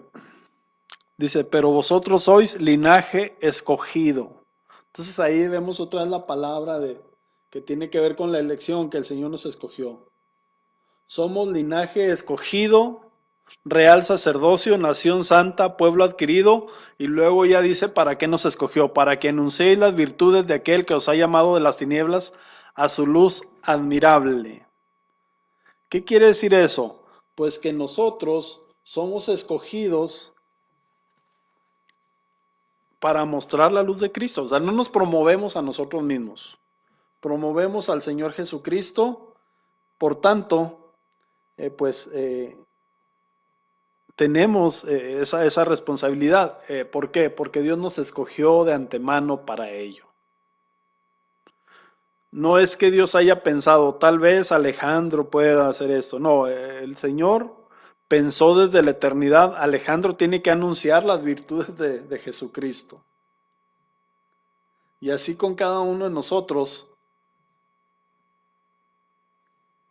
Dice, pero vosotros sois linaje escogido. Entonces ahí vemos otra vez la palabra que tiene que ver con la elección que el Señor nos escogió. Somos linaje escogido, real sacerdocio, nación santa, pueblo adquirido, y luego ya dice para qué nos escogió, para que anunciéis las virtudes de aquel que os ha llamado de las tinieblas a su luz admirable. ¿Qué quiere decir eso? Pues que nosotros somos escogidos para mostrar la luz de Cristo. O sea, no nos promovemos a nosotros mismos, promovemos al Señor Jesucristo. Por tanto, tenemos esa responsabilidad. ¿Por qué? Porque Dios nos escogió de antemano para ello. No es que Dios haya pensado, tal vez Alejandro pueda hacer esto. No, el Señor pensó desde la eternidad, Alejandro tiene que anunciar las virtudes de Jesucristo. Y así con cada uno de nosotros,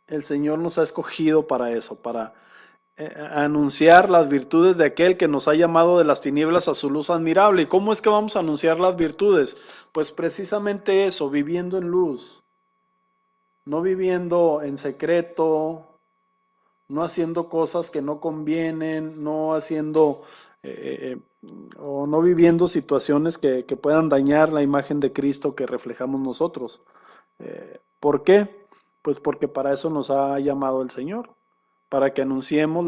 el Señor nos ha escogido para eso, para anunciar las virtudes de aquel que nos ha llamado de las tinieblas a su luz admirable. ¿Y cómo es que vamos a anunciar las virtudes? Pues precisamente eso, viviendo en luz, no viviendo en secreto, no haciendo cosas que no convienen, no haciendo o no viviendo situaciones que puedan dañar la imagen de Cristo que reflejamos nosotros. ¿Por qué? Pues porque para eso nos ha llamado el Señor, para que anunciemos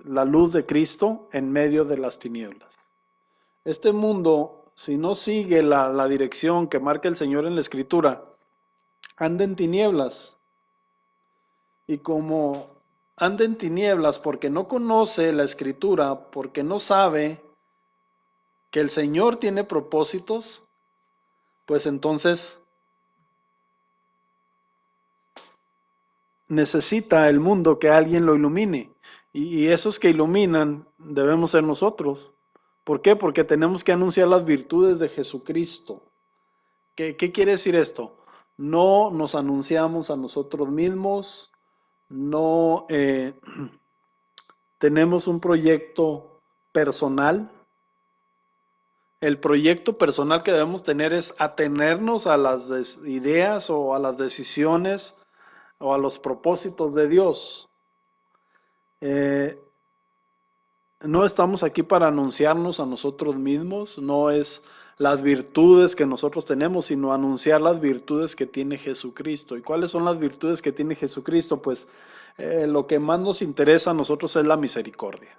la luz de Cristo en medio de las tinieblas. Este mundo, si no sigue la dirección que marca el Señor en la Escritura, anda en tinieblas. Y como anda en tinieblas porque no conoce la Escritura, porque no sabe que el Señor tiene propósitos, pues entonces necesita el mundo que alguien lo ilumine. Y esos que iluminan debemos ser nosotros. ¿Por qué? Porque tenemos que anunciar las virtudes de Jesucristo. ¿Qué quiere decir esto? No nos anunciamos a nosotros mismos, no tenemos un proyecto personal. El proyecto personal que debemos tener es atenernos a las ideas o a las decisiones o a los propósitos de Dios. No estamos aquí para anunciarnos a nosotros mismos, no es las virtudes que nosotros tenemos, sino anunciar las virtudes que tiene Jesucristo. ¿Y cuáles son las virtudes que tiene Jesucristo? Pues lo que más nos interesa a nosotros es la misericordia.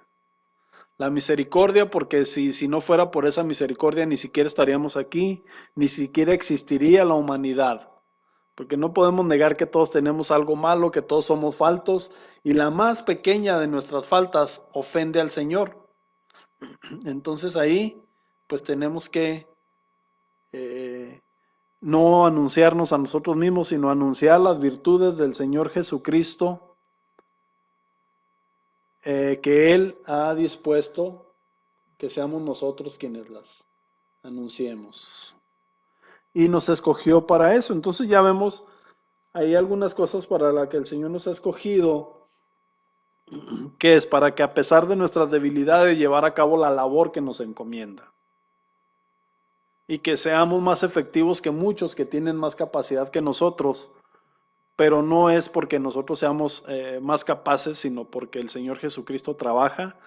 La misericordia, porque si no fuera por esa misericordia, ni siquiera estaríamos aquí, ni siquiera existiría la humanidad. Porque no podemos negar que todos tenemos algo malo, que todos somos faltos, y la más pequeña de nuestras faltas ofende al Señor. Entonces ahí, pues tenemos que no anunciarnos a nosotros mismos, sino anunciar las virtudes del Señor Jesucristo, que Él ha dispuesto que seamos nosotros quienes las anunciemos. Y nos escogió para eso. Entonces ya vemos ahí algunas cosas para las que el Señor nos ha escogido, que es para que a pesar de nuestras debilidades llevar a cabo la labor que nos encomienda. Y que seamos más efectivos que muchos que tienen más capacidad que nosotros, pero no es porque nosotros seamos más capaces, sino porque el Señor Jesucristo trabaja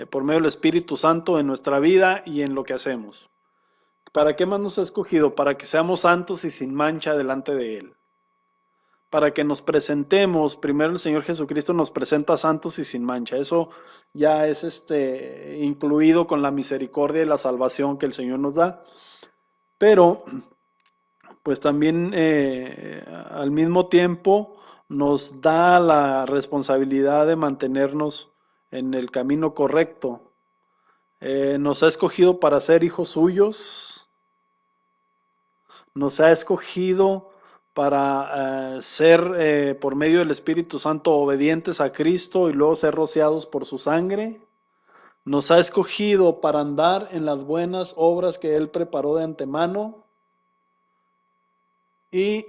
por medio del Espíritu Santo en nuestra vida y en lo que hacemos. ¿Para qué más nos ha escogido? Para que seamos santos y sin mancha delante de Él. Para que nos presentemos, primero el Señor Jesucristo nos presenta santos y sin mancha. Eso ya es incluido con la misericordia y la salvación que el Señor nos da. Pero pues también al mismo tiempo nos da la responsabilidad de mantenernos en el camino correcto. Nos ha escogido para ser hijos suyos, nos ha escogido para ser por medio del Espíritu Santo obedientes a Cristo y luego ser rociados por su sangre. Nos ha escogido para andar en las buenas obras que Él preparó de antemano y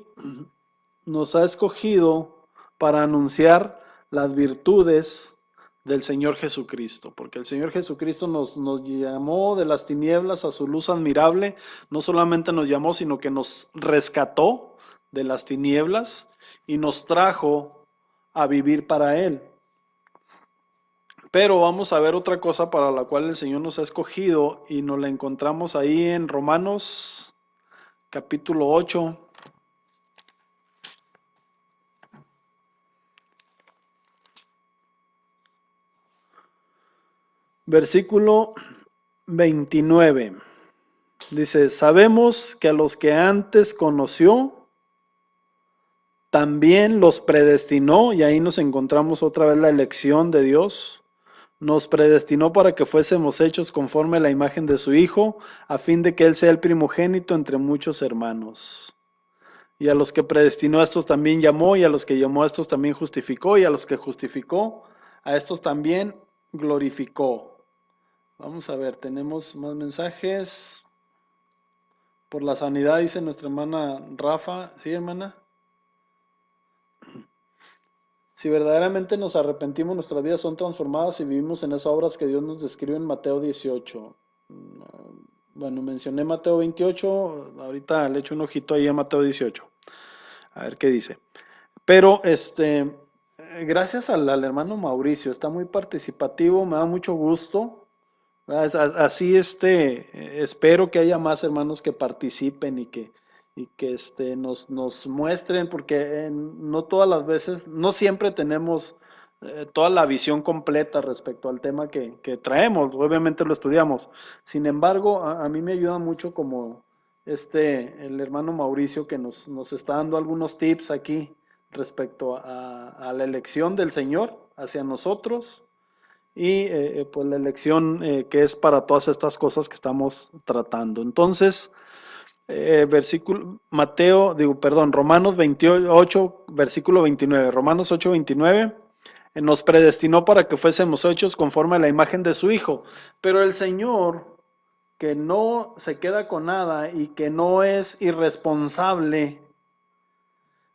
nos ha escogido para anunciar las virtudes del Señor Jesucristo, porque el Señor Jesucristo nos llamó de las tinieblas a su luz admirable. No solamente nos llamó, sino que nos rescató de las tinieblas y nos trajo a vivir para Él. Pero vamos a ver otra cosa para la cual el Señor nos ha escogido y nos la encontramos ahí en Romanos capítulo 8. Versículo 29. Dice, sabemos que a los que antes conoció, también los predestinó, y ahí nos encontramos otra vez la elección de Dios. Nos predestinó para que fuésemos hechos conforme a la imagen de su Hijo, a fin de que Él sea el primogénito entre muchos hermanos. Y a los que predestinó a estos también llamó, y a los que llamó a estos también justificó, y a los que justificó a estos también glorificó. Vamos a ver, tenemos más mensajes. Por la sanidad, dice nuestra hermana Rafa. ¿Sí, hermana? Si verdaderamente nos arrepentimos, nuestras vidas son transformadas y vivimos en esas obras que Dios nos describe en Mateo 18. Bueno, mencioné Mateo 28, ahorita le echo un ojito ahí a Mateo 18. A ver qué dice. Pero gracias al hermano Mauricio, está muy participativo, me da mucho gusto. Así espero que haya más hermanos que participen y que nos muestren, porque no todas las veces, no siempre tenemos toda la visión completa respecto al tema que traemos. Obviamente lo estudiamos. Sin embargo, a mí me ayuda mucho como el hermano Mauricio, que nos está dando algunos tips aquí respecto a la elección del Señor hacia nosotros. Y pues la elección que es para todas estas cosas que estamos tratando. Entonces, Romanos 28, versículo 29. Romanos 8, 29. Nos predestinó para que fuésemos hechos conforme a la imagen de su Hijo. Pero el Señor, que no se queda con nada y que no es irresponsable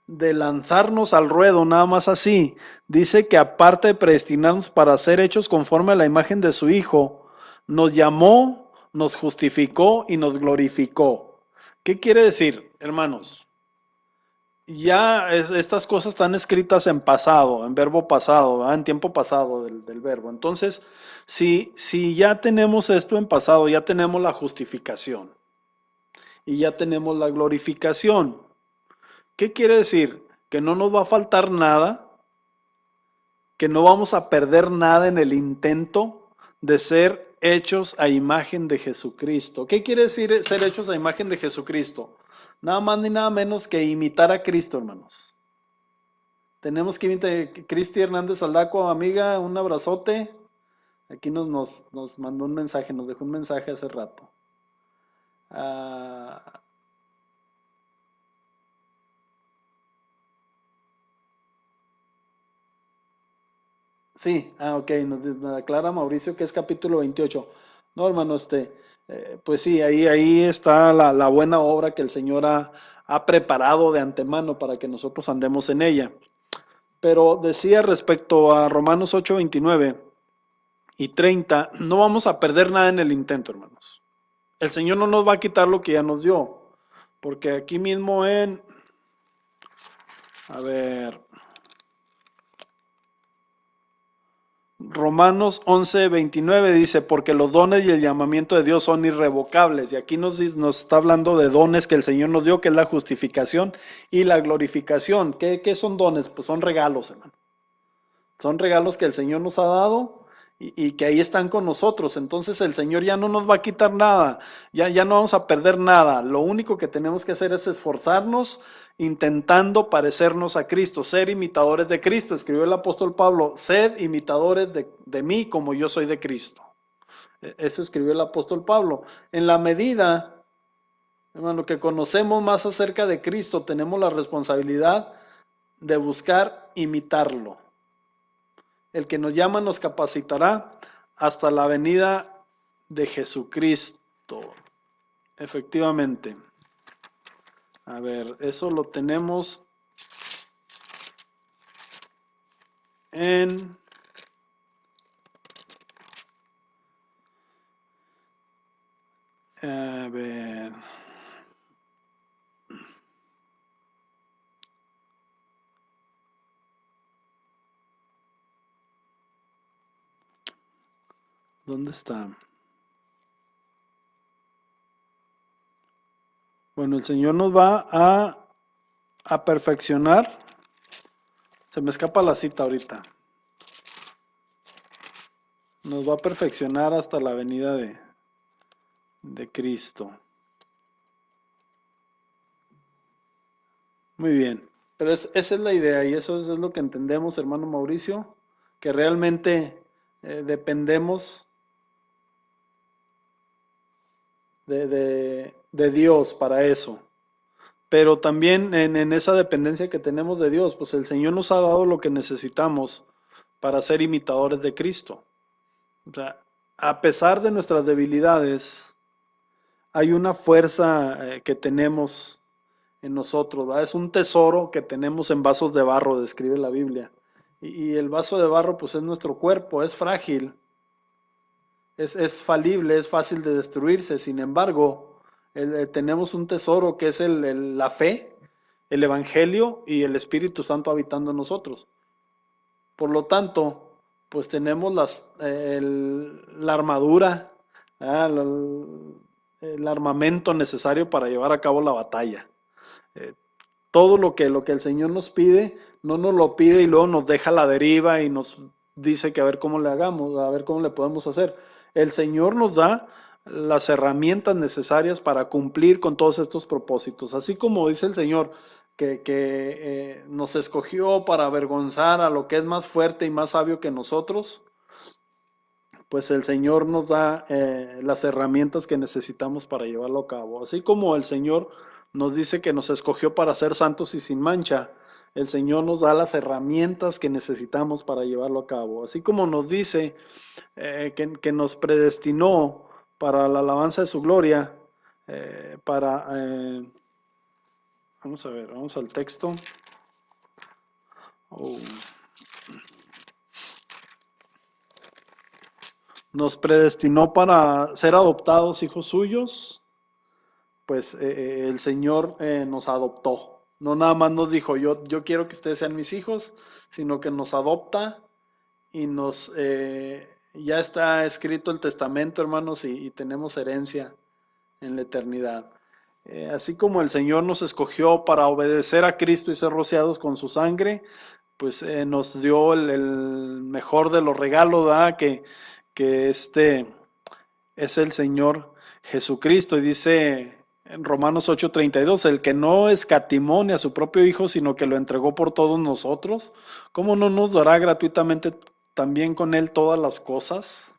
de lanzarnos al ruedo nada más así, dice que aparte de predestinarnos para ser hechos conforme a la imagen de su Hijo, nos llamó, nos justificó y nos glorificó. ¿Qué quiere decir, hermanos? Ya estas cosas están escritas en pasado, en verbo pasado, ¿verdad? En tiempo pasado del verbo. Entonces, si ya tenemos esto en pasado, ya tenemos la justificación y ya tenemos la glorificación. ¿Qué quiere decir? Que no nos va a faltar nada, que no vamos a perder nada en el intento de ser hechos a imagen de Jesucristo. ¿Qué quiere decir ser hechos a imagen de Jesucristo? Nada más ni nada menos que imitar a Cristo, hermanos. Tenemos que imitar. Cristi Hernández Aldaco, amiga, un abrazote. Aquí nos mandó un mensaje, nos dejó un mensaje hace rato. Sí, ok, nos aclara Mauricio que es capítulo 28. No, hermano, pues sí, ahí está la buena obra que el Señor ha preparado de antemano para que nosotros andemos en ella. Pero decía respecto a Romanos 8, 29 y 30, no vamos a perder nada en el intento, hermanos. El Señor no nos va a quitar lo que ya nos dio, porque aquí mismo Romanos 11, 29 dice, porque los dones y el llamamiento de Dios son irrevocables. Y aquí nos está hablando de dones que el Señor nos dio, que es la justificación y la glorificación. ¿Qué son dones? Pues son regalos, hermano. Son regalos que el Señor nos ha dado y que ahí están con nosotros. Entonces el Señor ya no nos va a quitar nada, ya no vamos a perder nada. Lo único que tenemos que hacer es esforzarnos intentando parecernos a Cristo, ser imitadores de Cristo. Escribió el apóstol Pablo, sed imitadores de mí como yo soy de Cristo. Eso escribió el apóstol Pablo. En la medida, hermano, que conocemos más acerca de Cristo, tenemos la responsabilidad de buscar imitarlo. El que nos llama nos capacitará hasta la venida de Jesucristo. Efectivamente. A ver, eso lo tenemos en a ver. ¿Dónde está? Bueno, el Señor nos va a perfeccionar. Se me escapa la cita ahorita. Nos va a perfeccionar hasta la venida de Cristo. Muy bien. Pero esa es la idea y eso es lo que entendemos, hermano Mauricio, que realmente dependemos de Dios para eso. Pero también en esa dependencia que tenemos de Dios, pues el Señor nos ha dado lo que necesitamos para ser imitadores de Cristo. O sea, a pesar de nuestras debilidades, hay una fuerza que tenemos en nosotros, ¿verdad? Es un tesoro que tenemos en vasos de barro, describe la Biblia. Y el vaso de barro, pues es nuestro cuerpo, es frágil, es falible, es fácil de destruirse. Sin embargo, tenemos un tesoro que es la fe, el Evangelio y el Espíritu Santo habitando en nosotros. Por lo tanto, pues tenemos la armadura, el armamento necesario para llevar a cabo la batalla. Todo lo que el Señor nos pide, no nos lo pide y luego nos deja a la deriva y nos dice que a ver cómo le hagamos, a ver cómo le podemos hacer. El Señor nos da las herramientas necesarias para cumplir con todos estos propósitos. Así como dice el Señor que nos escogió para avergonzar a lo que es más fuerte y más sabio que nosotros, pues el Señor nos da las herramientas que necesitamos para llevarlo a cabo. Así como el Señor nos dice que nos escogió para ser santos y sin mancha, el Señor nos da las herramientas que necesitamos para llevarlo a cabo. Así como nos dice que nos predestinó para la alabanza de su gloria, vamos a ver, vamos al texto. Oh. Nos predestinó para ser adoptados hijos suyos, pues el Señor nos adoptó. No nada más nos dijo, yo quiero que ustedes sean mis hijos, sino que nos adopta y ya está escrito el testamento, hermanos, y tenemos herencia en la eternidad. Así como el Señor nos escogió para obedecer a Cristo y ser rociados con su sangre, pues nos dio el mejor de los regalos, ¿verdad? Que este es el Señor Jesucristo. Y dice en Romanos 8:32, el que no escatimó ni a su propio Hijo, sino que lo entregó por todos nosotros, ¿cómo no nos dará gratuitamente también con Él todas las cosas?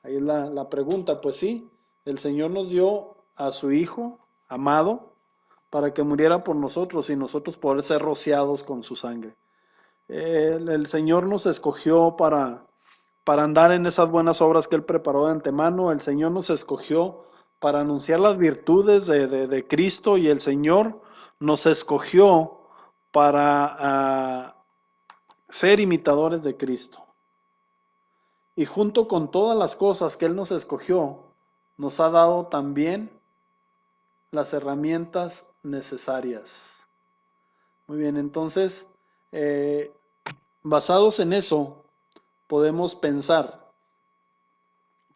Ahí es la pregunta. Pues sí, el Señor nos dio a su Hijo amado para que muriera por nosotros y nosotros poder ser rociados con su sangre. El Señor nos escogió para andar en esas buenas obras que Él preparó de antemano. El Señor nos escogió para anunciar las virtudes de Cristo y el Señor nos escogió para ser imitadores de Cristo. Y junto con todas las cosas que Él nos escogió, nos ha dado también las herramientas necesarias. Muy bien, entonces, basados en eso, podemos pensar,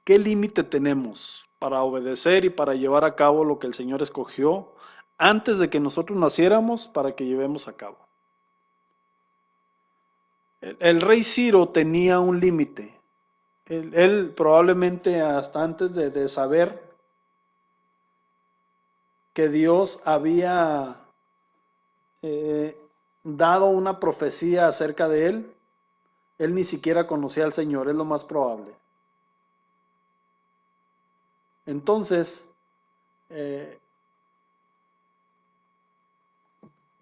¿qué límite tenemos para obedecer y para llevar a cabo lo que el Señor escogió antes de que nosotros naciéramos para que llevemos a cabo? El rey Ciro tenía un límite. Él probablemente hasta antes de saber que Dios había dado una profecía acerca de él ni siquiera conocía al Señor, es lo más probable. Entonces,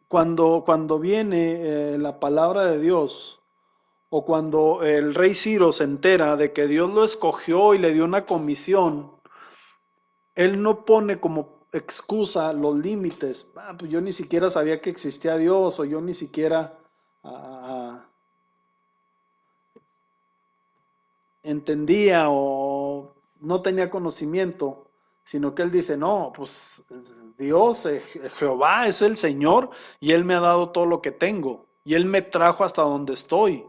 cuando viene la palabra de Dios, o cuando el rey Ciro se entera de que Dios lo escogió y le dio una comisión, él no pone como excusa los límites. Pues yo ni siquiera sabía que existía Dios, o yo ni siquiera entendía o no tenía conocimiento, sino que él dice, no, pues Dios, Jehová es el Señor, y Él me ha dado todo lo que tengo, y Él me trajo hasta donde estoy,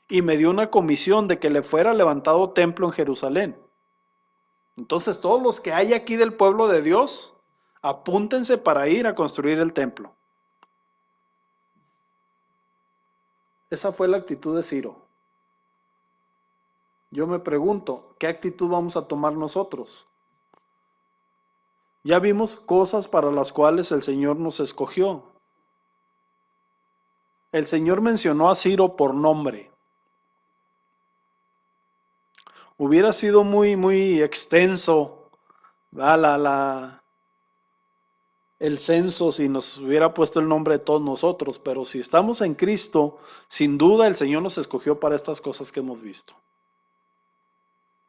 y me dio una comisión de que le fuera levantado templo en Jerusalén. Entonces todos los que hay aquí del pueblo de Dios, apúntense para ir a construir el templo. Esa fue la actitud de Ciro. Yo me pregunto, ¿qué actitud vamos a tomar nosotros? Ya vimos cosas para las cuales el Señor nos escogió. El Señor mencionó a Ciro por nombre. Hubiera sido muy extenso, ¿verdad? El censo si nos hubiera puesto el nombre de todos nosotros, pero si estamos en Cristo, sin duda el Señor nos escogió para estas cosas que hemos visto.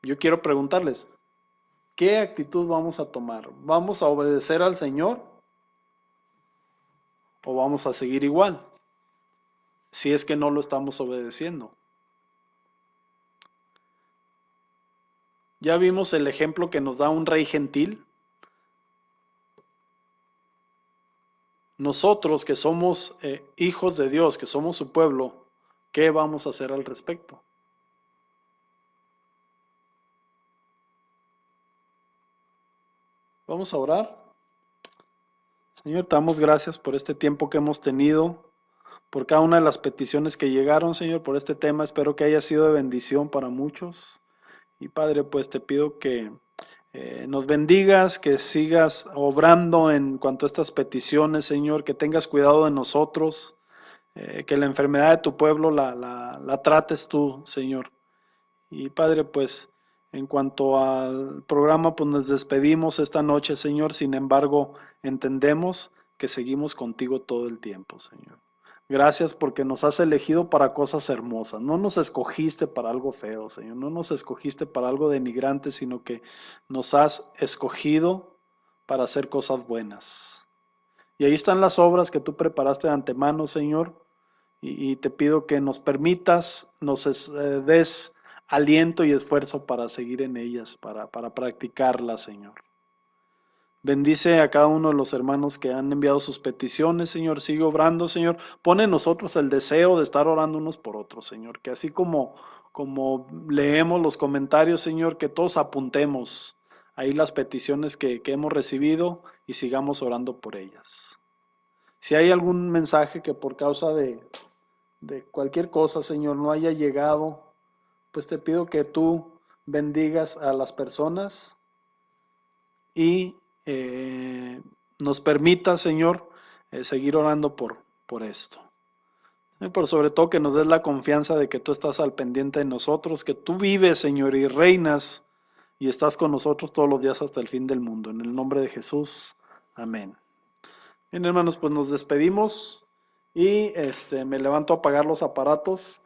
Yo quiero preguntarles, ¿qué actitud vamos a tomar? ¿Vamos a obedecer al Señor o vamos a seguir igual? Si es que no lo estamos obedeciendo. Ya vimos el ejemplo que nos da un rey gentil. Nosotros que somos hijos de Dios, que somos su pueblo, ¿qué vamos a hacer al respecto? Vamos a orar. Señor, te damos gracias por este tiempo que hemos tenido, por cada una de las peticiones que llegaron, Señor, por este tema. Espero que haya sido de bendición para muchos. Y Padre, pues te pido que nos bendigas, que sigas obrando en cuanto a estas peticiones, Señor, que tengas cuidado de nosotros, que la enfermedad de tu pueblo la trates tú, Señor. Y Padre, pues en cuanto al programa, pues nos despedimos esta noche, Señor. Sin embargo, entendemos que seguimos contigo todo el tiempo, Señor. Gracias porque nos has elegido para cosas hermosas. No nos escogiste para algo feo, Señor. No nos escogiste para algo denigrante, sino que nos has escogido para hacer cosas buenas. Y ahí están las obras que tú preparaste de antemano, Señor. Y te pido que nos permitas, nos des aliento y esfuerzo para seguir en ellas, para practicarlas, Señor. Bendice a cada uno de los hermanos que han enviado sus peticiones, Señor. Sigue obrando, Señor. Pone en nosotros el deseo de estar orando unos por otros, Señor. Que así como leemos los comentarios, Señor, que todos apuntemos ahí las peticiones que hemos recibido y sigamos orando por ellas. Si hay algún mensaje que por causa de cualquier cosa, Señor, no haya llegado, pues te pido que tú bendigas a las personas y nos permita, Señor, seguir orando por esto. Pero sobre todo que nos des la confianza de que tú estás al pendiente de nosotros, que tú vives, Señor, y reinas y estás con nosotros todos los días hasta el fin del mundo. En el nombre de Jesús, amén. Bien, hermanos, pues nos despedimos y me levanto a apagar los aparatos.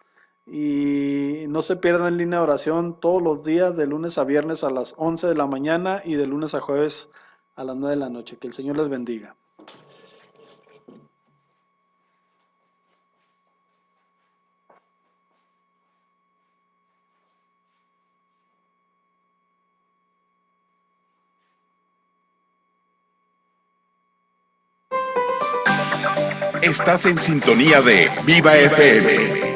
Y no se pierdan en línea de oración todos los días, de lunes a viernes a las 11 de la mañana y de lunes a jueves a las 9 de la noche. Que el Señor les bendiga. Estás en sintonía de Viva FM.